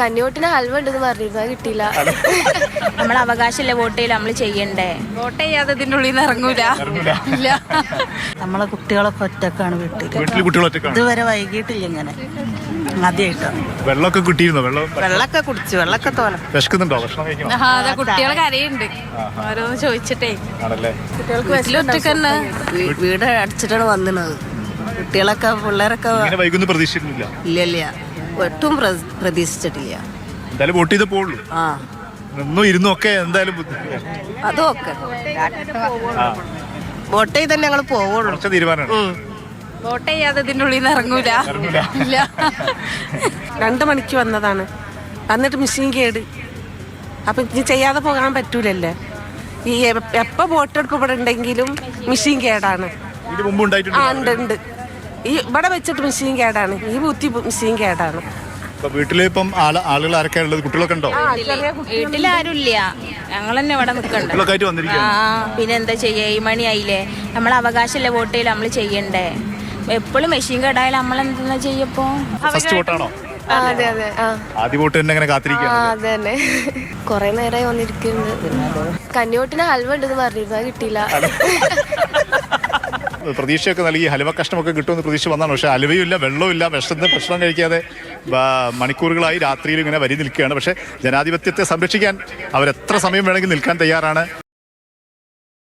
കന്നിവോട്ടിന് ഹൽവ ഉണ്ടെന്ന് പറഞ്ഞിരുന്നു, അത് കിട്ടിയില്ല. നമ്മളെ അവകാശമല്ലേ വോട്ട് ചെയ്യില്ല, നമ്മൾ ചെയ്യണ്ടേ. വോട്ട് ചെയ്യാതെ ഇതിൻ്റെ ഉള്ളിൽ നിന്ന് ഇറങ്ങൂല. നമ്മളെ കുട്ടികളൊക്കെ ഒറ്റക്കാണ് വീട്ടിൽ. ഇതുവരെ വൈകിട്ടില്ല ഇങ്ങനെ ആദ്യമായിട്ടാണ്. വെള്ളമൊക്കെ കിട്ടിയിരുന്നോ? വെള്ളമൊക്കെ കുടിച്ചു, വെള്ളമൊക്കെ തോല. വിശക്കുന്നുണ്ടോ? ഭക്ഷണം കഴിക്കണം. അതെ, കുട്ടികൾ കരയുണ്ട് ഓരോന്ന് ചോദിച്ചിട്ടേ. ആണല്ലേ? വീട് അടിച്ചിട്ടാണ് വന്നത്. കുട്ടികളൊക്കെ പിള്ളേരൊക്കെ വൈകുന്നു പ്രതീക്ഷിക്കുന്നില്ല. ഇല്ല, ഒട്ടും പ്രതീക്ഷിച്ചിട്ടില്ല. എന്തായാലും വോട്ട് ചെയ്ത് പോവുള്ളൂ. ആ, നിന്നും ഇരുന്നും ഒക്കെ എന്തായാലും അതൊക്കെ വോട്ട് ചെയ്ത് തന്നെ ഞങ്ങൾ പോവുള്ളൂ. തീരുമാനമാണ്. വോട്ട് ചെയ്യാതെ ഇതിൻ്റെ ഉള്ളിൽ നിന്ന് ഇറങ്ങൂല. 2 മണിക്ക് വന്നതാണ്, എന്നിട്ട് മെഷീൻ കേട്. അപ്പം ഇനി ചെയ്യാതെ പോകാൻ പറ്റൂലല്ലേ. ഈ എപ്പോൾ വോട്ടെടുപ്പ് ഇവിടെ ഉണ്ടെങ്കിലും മെഷീൻ കേടാണ്. ഉണ്ട്. ഈ ഇവിടെ വെച്ചിട്ട് മെഷീൻ കേടാണ്, ഈ ബൂത്തി മെഷീൻ കേടാണ്. വീട്ടിലിപ്പം ആളുകൾ ആരൊക്കെ ഉള്ളത്? കുട്ടികളൊക്കെ ഉണ്ടോ? വീട്ടിലാരും ഇല്ല, ഞങ്ങൾ തന്നെ ഇവിടെ നിൽക്കണ്ട. പിന്നെ എന്താ ചെയ്യാ, 7 മണിയായില്ലേ. നമ്മളെ അവകാശമല്ലേ വോട്ട് ചെയ്യില്ല, നമ്മൾ ചെയ്യണ്ടേ. എപ്പോഴും മെഷീൻ കേടായാലും നമ്മളെന്താ ചെയ്യപ്പോ. ഫസ്റ്റ് വോട്ടാണോ? അതെ അതെ. ആദ്യ വോട്ട് തന്നെ അങ്ങനെ കാത്തിരിക്കുക. അതെ തന്നെ, കൊറേ നേരമായി വന്നിരിക്കുന്നുണ്ട്. കന്നിവോട്ടിന് ഹൽവ ഉണ്ടെന്ന് പറഞ്ഞിരുന്നു, അത് കിട്ടിയില്ല. പ്രതീക്ഷയൊക്കെ നൽകി ഹലുവ കഷ്ണമൊക്കെ കിട്ടുമെന്ന് പ്രതീക്ഷ വന്നതാണ്. പക്ഷേ ഹലുവയും ഇല്ല, വെള്ളവും ഇല്ല. വിശന്ന് ഭക്ഷണം കഴിക്കാതെ മണിക്കൂറുകളായി രാത്രിയിൽ ഇങ്ങനെ വരി നിൽക്കുകയാണ്. പക്ഷേ ജനാധിപത്യത്തെ സംരക്ഷിക്കാൻ അവരെത്ര സമയം വേണമെങ്കിൽ നിൽക്കാൻ തയ്യാറാണ്.